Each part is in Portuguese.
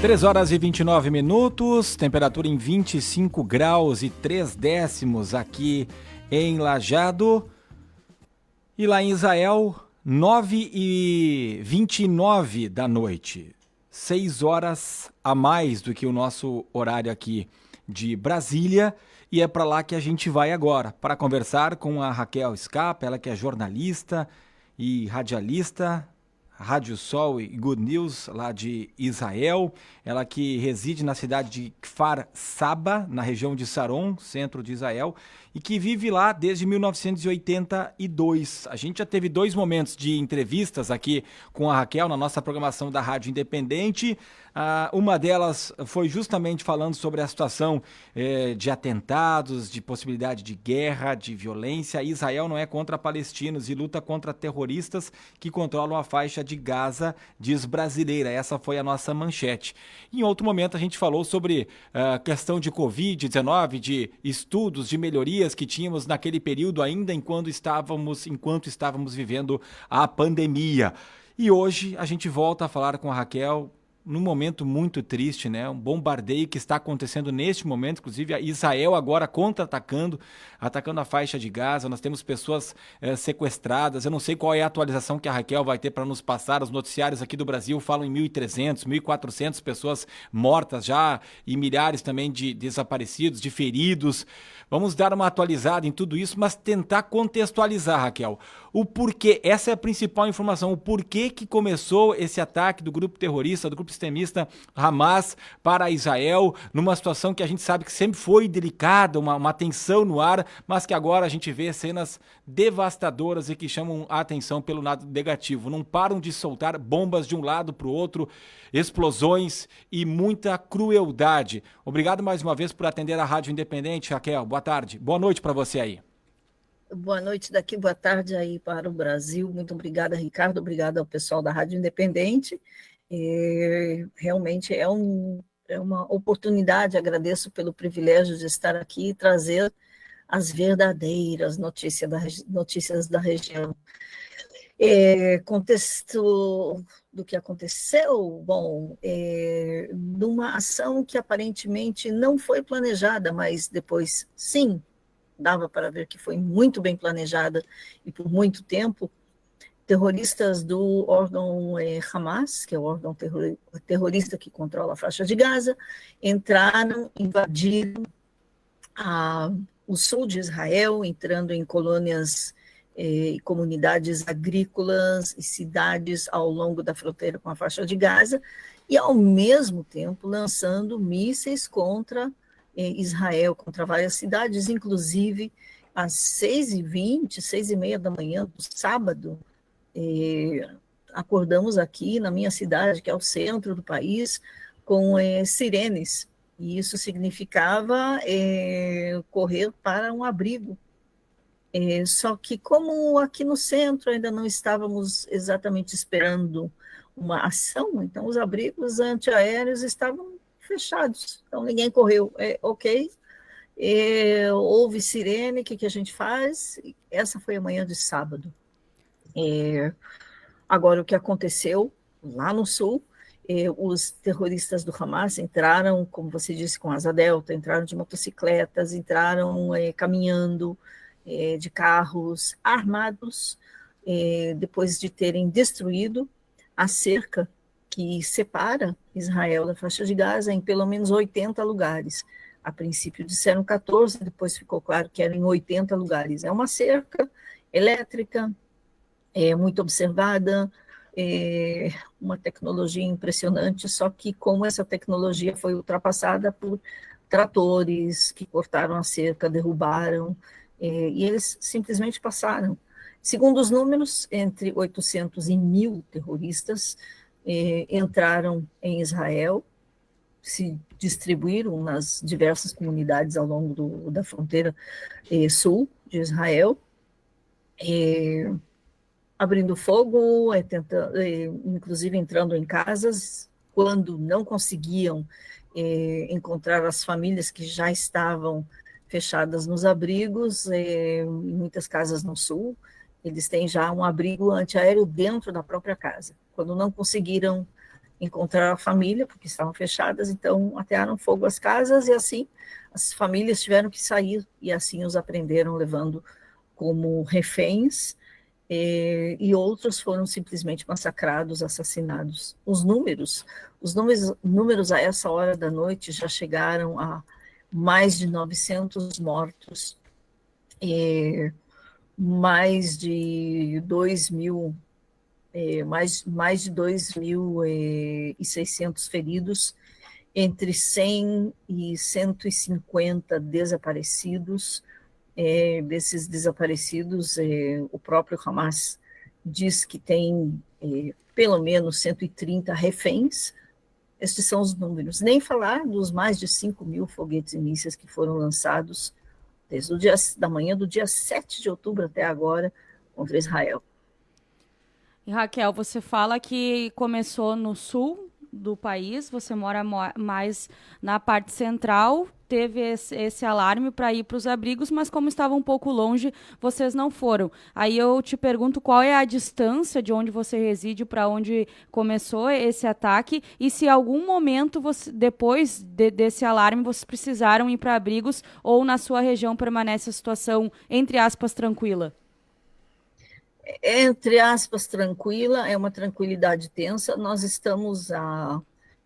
3 horas e 29 minutos, temperatura em 25 graus e 3 décimos aqui em Lajeado. E lá em Israel, 9h29 da noite, 6 horas a mais do que o nosso horário aqui de Brasília. E é para lá que a gente vai agora, para conversar com a Raquel Scapa, ela que é jornalista e radialista, Rádio Sol e Good News, lá de Israel. Ela que reside na cidade de Kfar Saba, na região de Saron, centro de Israel, e que vive lá desde 1982. A gente já teve 2 momentos de entrevistas aqui com a Raquel na nossa programação da Rádio Independente. Uma delas foi justamente falando sobre a situação de atentados, de possibilidade de guerra, de violência. Israel não é contra palestinos e luta contra terroristas que controlam a faixa de Gaza, diz brasileira. Essa foi a nossa manchete. Em outro momento a gente falou sobre a questão de Covid-19, de estudos, de melhorias que tínhamos naquele período ainda enquanto estávamos vivendo a pandemia. E hoje a gente volta a falar com a Raquel num momento muito triste, né? Um bombardeio que está acontecendo neste momento, inclusive a Israel agora contra-atacando, atacando a faixa de Gaza. Nós temos pessoas sequestradas. Eu não sei qual é a atualização que a Raquel vai ter para nos passar. Os noticiários aqui do Brasil falam em 1.300, 1.400 pessoas mortas já e milhares também de desaparecidos, de feridos. Vamos dar uma atualizada em tudo isso, mas tentar contextualizar, Raquel, o porquê. Essa é a principal informação, o porquê que começou esse ataque do grupo terrorista, do grupo extremista Hamas para Israel, numa situação que a gente sabe que sempre foi delicada, uma tensão no ar, mas que agora a gente vê cenas devastadoras e que chamam a atenção pelo lado negativo. Não param de soltar bombas de um lado para o outro, explosões e muita crueldade. Obrigado mais uma vez por atender a Rádio Independente, Raquel. Boa tarde. Boa noite para você aí. Boa noite daqui, boa tarde aí para o Brasil. Muito obrigada, Ricardo. Obrigada ao pessoal da Rádio Independente. Realmente é uma oportunidade, agradeço pelo privilégio de estar aqui e trazer as verdadeiras notícias da região. Contexto do que aconteceu, bom, numa ação que aparentemente não foi planejada, mas depois sim, dava para ver que foi muito bem planejada e por muito tempo. Terroristas do órgão Hamas, que é o órgão terrorista que controla a faixa de Gaza, entraram, invadiram o sul de Israel, entrando em colônias e comunidades agrícolas e cidades ao longo da fronteira com a faixa de Gaza, e ao mesmo tempo lançando mísseis contra Israel, contra várias cidades, inclusive às 6h20, 6h30 da manhã do sábado, acordamos aqui na minha cidade, que é o centro do país, com sirenes, e isso significava correr para um abrigo. Só que como aqui no centro ainda não estávamos exatamente esperando uma ação, então os abrigos antiaéreos estavam fechados, então ninguém correu. Ok, houve sirene, o que a gente faz? Essa foi a manhã de sábado. Agora, o que aconteceu lá no sul, os terroristas do Hamas entraram, como você disse, com asa delta, entraram de motocicletas, entraram caminhando, de carros armados, depois de terem destruído a cerca que separa Israel da faixa de Gaza em pelo menos 80 lugares. A princípio disseram 14, depois ficou claro que eram em 80 lugares. É uma cerca elétrica, muito observada, uma tecnologia impressionante, só que como essa tecnologia foi ultrapassada por tratores que cortaram a cerca, derrubaram, e eles simplesmente passaram. Segundo os números, entre 800 e 1.000 terroristas entraram em Israel, se distribuíram nas diversas comunidades ao longo da fronteira sul de Israel, abrindo fogo, inclusive entrando em casas, quando não conseguiam encontrar as famílias que já estavam fechadas nos abrigos, em muitas casas no sul, eles têm já um abrigo antiaéreo dentro da própria casa. Quando não conseguiram encontrar a família, porque estavam fechadas, então atearam fogo às casas, e assim as famílias tiveram que sair, e assim os apreenderam, levando como reféns, e outros foram simplesmente massacrados, assassinados. Os números a essa hora da noite já chegaram a mais de 900 mortos, mais de 2.000, mais de 2.600 feridos, entre 100 e 150 desaparecidos. Desses desaparecidos, o próprio Hamas diz que tem pelo menos 130 reféns. Estes são os números. Nem falar dos mais de 5.000 foguetes e mísseis que foram lançados desde o dia da manhã do dia 7 de outubro até agora contra Israel. E Raquel, você fala que começou no sul do país, você mora mais na parte central, teve esse alarme para ir para os abrigos, mas como estava um pouco longe, vocês não foram. Aí eu te pergunto qual é a distância de onde você reside para onde começou esse ataque e se em algum momento, depois desse alarme, vocês precisaram ir para abrigos ou na sua região permanece a situação, entre aspas, tranquila? Entre aspas, tranquila, é uma tranquilidade tensa. Nós estamos a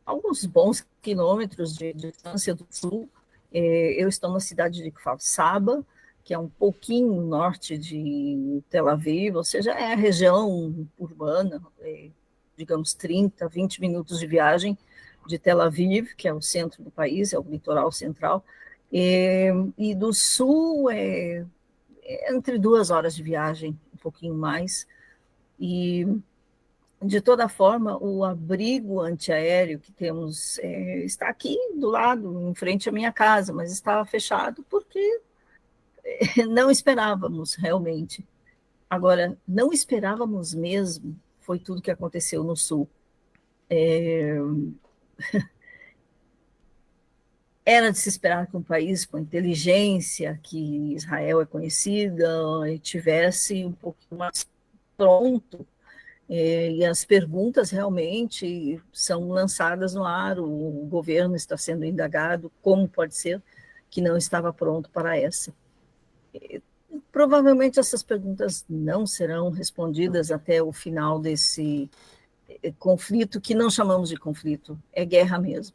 alguns bons quilômetros de distância do sul. Eu estou na cidade de Kfar Saba, que é um pouquinho norte de Tel Aviv, ou seja, é a região urbana, digamos 30, 20 minutos de viagem de Tel Aviv, que é o centro do país, é o litoral central, e do sul entre 2 horas de viagem, um pouquinho mais, e de toda forma o abrigo antiaéreo que temos está aqui do lado, em frente à minha casa, mas estava fechado porque não esperávamos realmente. Agora, não esperávamos mesmo, foi tudo que aconteceu no sul. Era de se esperar que um país com a inteligência que Israel é conhecida tivesse um pouquinho mais pronto, e as perguntas realmente são lançadas no ar, o governo está sendo indagado, como pode ser que não estava pronto para essa. Provavelmente essas perguntas não serão respondidas até o final desse conflito, que não chamamos de conflito, é guerra mesmo.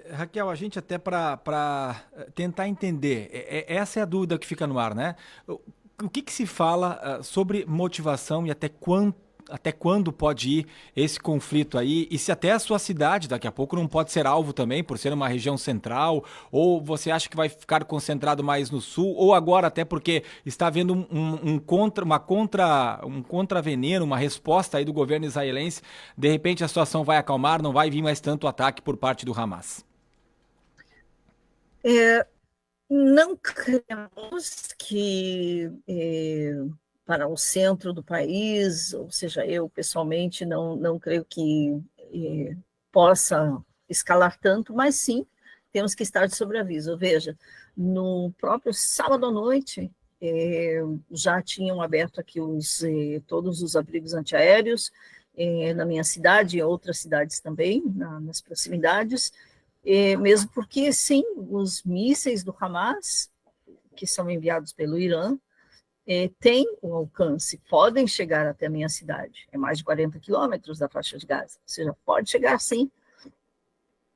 Raquel, a gente até para tentar entender, essa é a dúvida que fica no ar, né? O que se fala sobre motivação e até quando pode ir esse conflito aí? E se até a sua cidade daqui a pouco não pode ser alvo também, por ser uma região central? Ou você acha que vai ficar concentrado mais no sul? Ou agora até porque está havendo um contraveneno, uma resposta aí do governo israelense, de repente a situação vai acalmar, não vai vir mais tanto ataque por parte do Hamas? Não cremos que para o centro do país, ou seja, eu pessoalmente não creio que possa escalar tanto, mas sim, temos que estar de sobreaviso. Veja, no próprio sábado à noite, já tinham aberto aqui todos os abrigos antiaéreos, na minha cidade e outras cidades também, nas proximidades, mesmo porque, sim, os mísseis do Hamas, que são enviados pelo Irã, têm o alcance, podem chegar até a minha cidade, é mais de 40 quilômetros da faixa de Gaza, ou seja, pode chegar sim,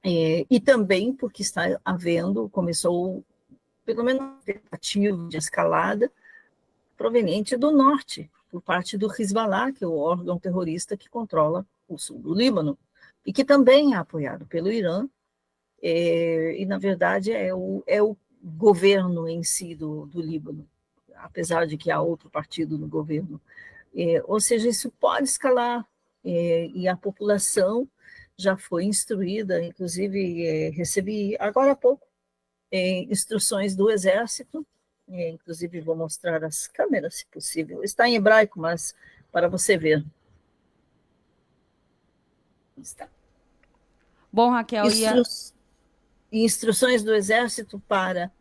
e também porque começou pelo menos uma tentativa de escalada proveniente do norte, por parte do Hezbollah, que é o órgão terrorista que controla o sul do Líbano, e que também é apoiado pelo Irã, e na verdade é o governo em si do Líbano, apesar de que há outro partido no governo. Ou seja, isso pode escalar, e a população já foi instruída, inclusive recebi agora há pouco instruções do Exército, inclusive vou mostrar as câmeras, se possível. Está em hebraico, mas para você ver. Está. Bom, Raquel, Instruções do Exército para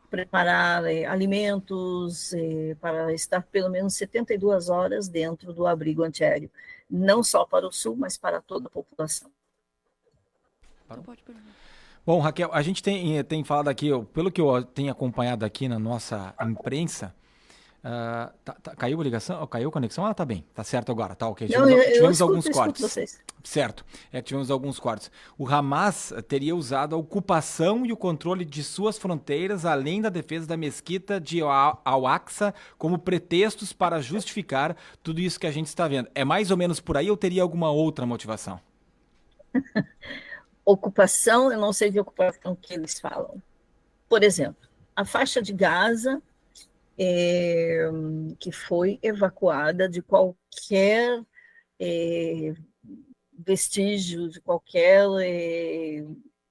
preparar alimentos, para estar pelo menos 72 horas dentro do abrigo antiaéreo. não só para o Sul, mas para toda a população. Bom, Raquel, a gente tem falado aqui, pelo que eu tenho acompanhado aqui na nossa imprensa, caiu a ligação? Caiu a conexão? Tá bem, tá certo agora, tá ok. Não, Tivemos eu alguns escuto cortes. vocês. Certo, tivemos alguns cortes. O Hamas teria usado a ocupação e o controle de suas fronteiras, além da defesa da mesquita de Al-Aqsa, como pretextos para justificar tudo isso que a gente está vendo. É mais ou menos por aí ou teria alguma outra motivação? Ocupação, eu não sei de ocupação que eles falam. Por exemplo, a faixa de Gaza, que foi evacuada de qualquer vestígio, de qualquer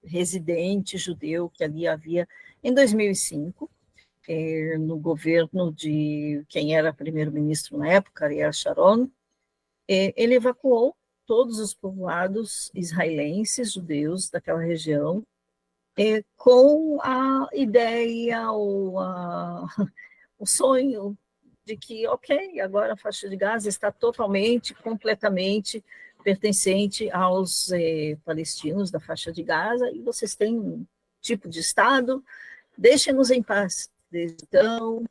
residente judeu que ali havia em 2005, no governo de quem era primeiro-ministro na época, Ariel Sharon, ele evacuou todos os povoados israelenses, judeus daquela região, com a ideia ou o sonho de que, ok, agora a faixa de Gaza está totalmente, completamente pertencente aos palestinos da faixa de Gaza, e vocês têm um tipo de Estado, deixem-nos em paz. Então,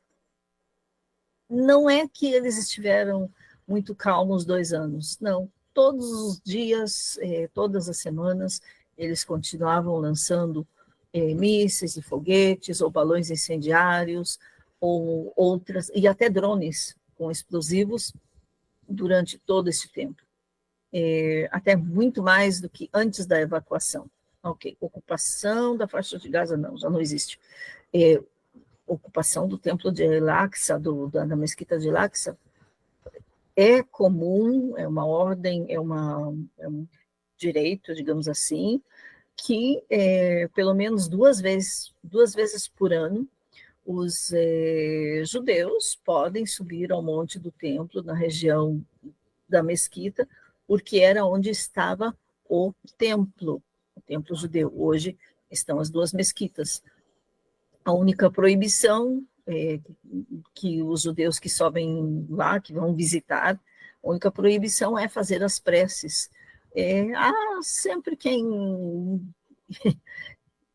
não é que eles estiveram muito calmos 2 anos, não. Todos os dias, todas as semanas, eles continuavam lançando mísseis e foguetes, ou balões incendiários, ou outras, e até drones com explosivos durante todo esse tempo. Até muito mais do que antes da evacuação. Ok, ocupação da faixa de Gaza, não, já não existe. Ocupação do templo de Al-Aqsa, da mesquita de Al-Aqsa, é comum, é uma ordem, é um direito, digamos assim, que pelo menos duas vezes por ano, os judeus podem subir ao monte do templo, na região da mesquita, porque era onde estava o templo judeu. Hoje estão as 2 mesquitas. A única proibição que os judeus que sobem lá, que vão visitar, a única proibição é fazer as preces. Sempre quem,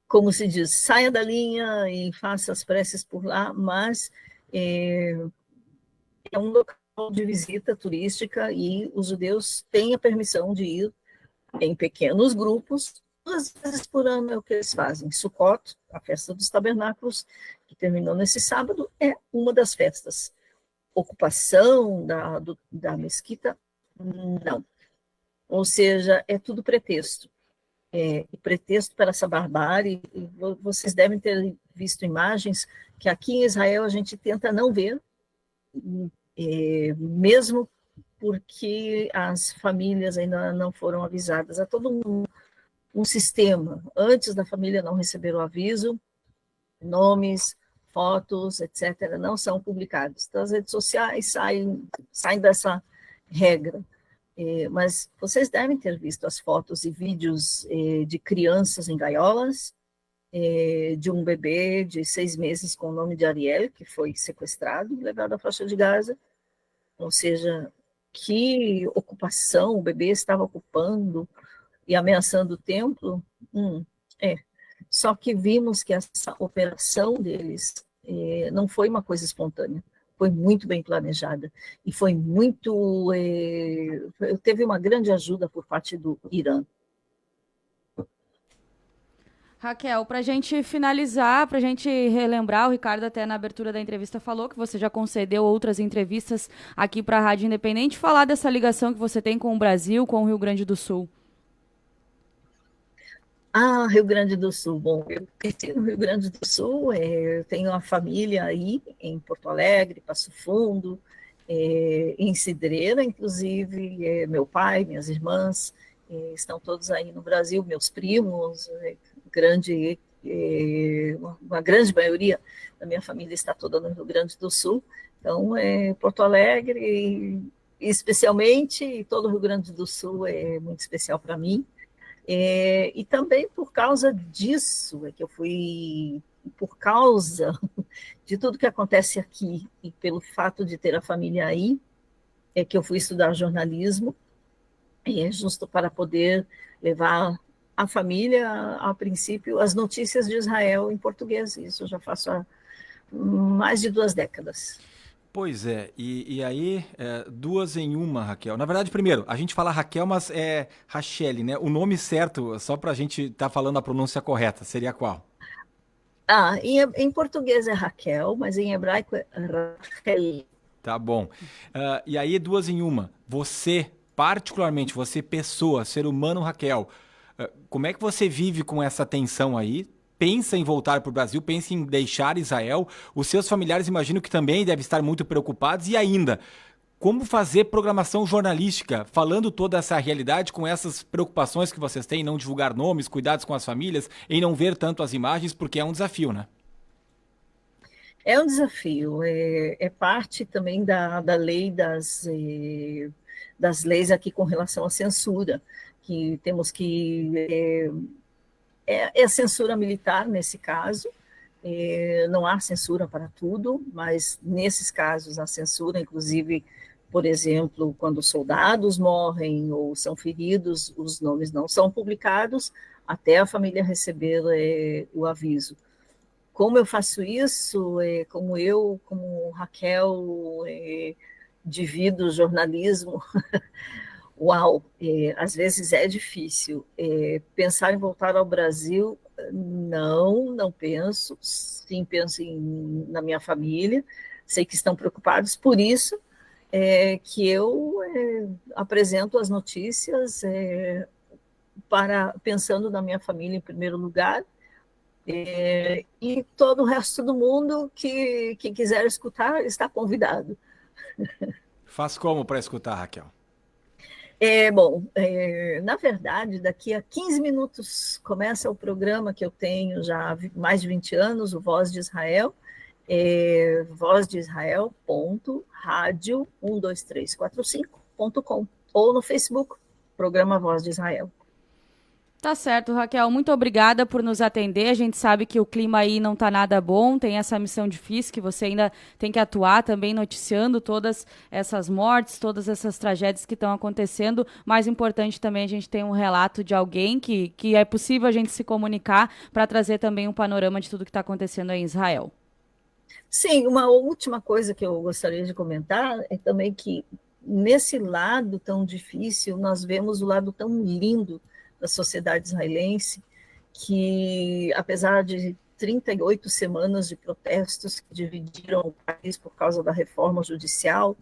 como se diz, saia da linha e faça as preces por lá, mas é um local de visita turística e os judeus têm a permissão de ir em pequenos grupos. 2 vezes por ano é o que eles fazem. Sukkot, a festa dos tabernáculos, que terminou nesse sábado, é uma das festas. Ocupação da mesquita, não. Ou seja, é tudo pretexto. Pretexto para essa barbárie. Vocês devem ter visto imagens que aqui em Israel a gente tenta não ver, mesmo porque as famílias ainda não foram avisadas. Há todo um sistema. Antes da família não receber o aviso, nomes, fotos, etc., não são publicados. Então, as redes sociais saem dessa regra. Mas vocês devem ter visto as fotos e vídeos de crianças em gaiolas, de um bebê de 6 meses com o nome de Ariel, que foi sequestrado e levado à faixa de Gaza. Ou seja, que ocupação o bebê estava ocupando e ameaçando o templo. Só que vimos que essa operação deles não foi uma coisa espontânea, foi muito bem planejada e foi muito... teve uma grande ajuda por parte do Irã. Raquel, para a gente finalizar, para a gente relembrar, o Ricardo até na abertura da entrevista falou que você já concedeu outras entrevistas aqui para a Rádio Independente, falar dessa ligação que você tem com o Brasil, com o Rio Grande do Sul. Rio Grande do Sul. Bom, eu cresci no Rio Grande do Sul, eu tenho uma família aí em Porto Alegre, Passo Fundo, em Cidreira, inclusive, meu pai, minhas irmãs, estão todos aí no Brasil, meus primos, uma grande maioria da minha família está toda no Rio Grande do Sul. Então, Porto Alegre, especialmente, todo o Rio Grande do Sul é muito especial para mim. E também por causa disso, que eu fui, por causa de tudo que acontece aqui, e pelo fato de ter a família aí, que eu fui estudar jornalismo, justo para poder levar a família, a princípio, as notícias de Israel em português. Isso eu já faço há mais de 2 décadas. Pois é, e aí, duas em uma, Raquel. Na verdade, primeiro, a gente fala Raquel, mas é Rachele, né? O nome certo, só pra gente estar falando a pronúncia correta, seria qual? Em português é Raquel, mas em hebraico é Rachel. Tá bom. E aí, duas em uma. Você, particularmente, você, pessoa, ser humano, Raquel, como é que você vive com essa tensão aí? Pensa em voltar para o Brasil, pensa em deixar Israel. Os seus familiares, imagino que também devem estar muito preocupados. E ainda, como fazer programação jornalística, falando toda essa realidade com essas preocupações que vocês têm, em não divulgar nomes, cuidados com as famílias, em não ver tanto as imagens, porque é um desafio, né? É um desafio, é parte também da lei das leis aqui com relação à censura, que temos que é censura militar nesse caso, não há censura para tudo, mas nesses casos há censura, inclusive, por exemplo, quando soldados morrem ou são feridos, os nomes não são publicados até a família receber o aviso. Como eu faço isso, como Raquel, divido o jornalismo. Uau, às vezes é difícil. Pensar em voltar ao Brasil, não penso. Sim, penso na minha família. Sei que estão preocupados, por isso que eu apresento as notícias pensando na minha família em primeiro lugar, e todo o resto do mundo que quiser escutar está convidado. Faz como para escutar, Raquel? Bom, na verdade, daqui a 15 minutos começa o programa que eu tenho já há mais de 20 anos, o Voz de Israel, vozdeisrael.radio12345.com, ou no Facebook, programa Voz de Israel. Tá certo, Raquel. Muito obrigada por nos atender. A gente sabe que o clima aí não tá nada bom, tem essa missão difícil que você ainda tem que atuar também noticiando todas essas mortes, todas essas tragédias que estão acontecendo. Mais importante também, a gente tem um relato de alguém que é possível a gente se comunicar para trazer também um panorama de tudo que está acontecendo aí em Israel. Sim, uma última coisa que eu gostaria de comentar é também que nesse lado tão difícil, nós vemos o lado tão lindo da sociedade israelense, que apesar de 38 semanas de protestos que dividiram o país por causa da reforma judicial,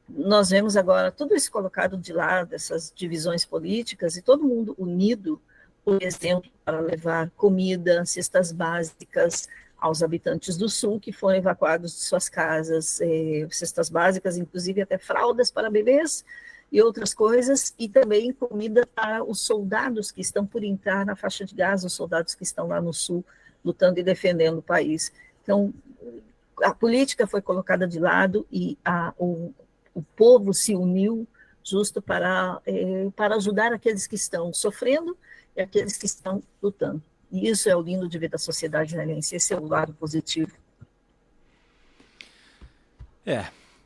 nós vemos agora tudo isso colocado de lado, essas divisões políticas, e todo mundo unido, por exemplo, para levar comida, cestas básicas aos habitantes do Sul que foram evacuados de suas casas, cestas básicas, inclusive até fraldas para bebês, e outras coisas, e também comida para os soldados que estão por entrar na faixa de Gaza, os soldados que estão lá no sul, lutando e defendendo o país. Então, a política foi colocada de lado e o povo se uniu justo para ajudar aqueles que estão sofrendo e aqueles que estão lutando. E isso é o lindo de ver da sociedade israelense, esse é o lado positivo.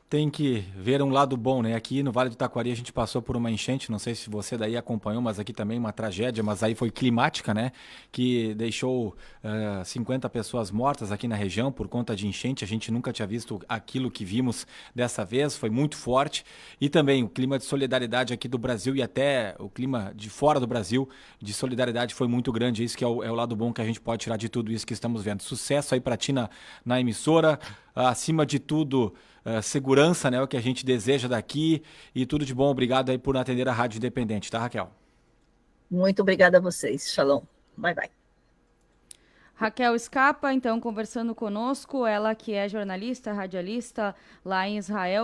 Tem que ver um lado bom, né? Aqui no Vale do Taquari a gente passou por uma enchente, não sei se você daí acompanhou, mas aqui também uma tragédia, mas aí foi climática, né? Que deixou 50 pessoas mortas aqui na região por conta de enchente. A gente nunca tinha visto aquilo que vimos dessa vez, foi muito forte. E também o clima de solidariedade aqui do Brasil e até o clima de fora do Brasil de solidariedade foi muito grande. Isso que é o lado bom que a gente pode tirar de tudo isso que estamos vendo. Sucesso aí pra ti na emissora. Acima de tudo, segurança, né? O que a gente deseja daqui e tudo de bom. Obrigado aí por atender a Rádio Independente, tá, Raquel? Muito obrigada a vocês. Shalom. Bye, bye. Raquel Scapa, então, conversando conosco, ela que é jornalista, radialista lá em Israel.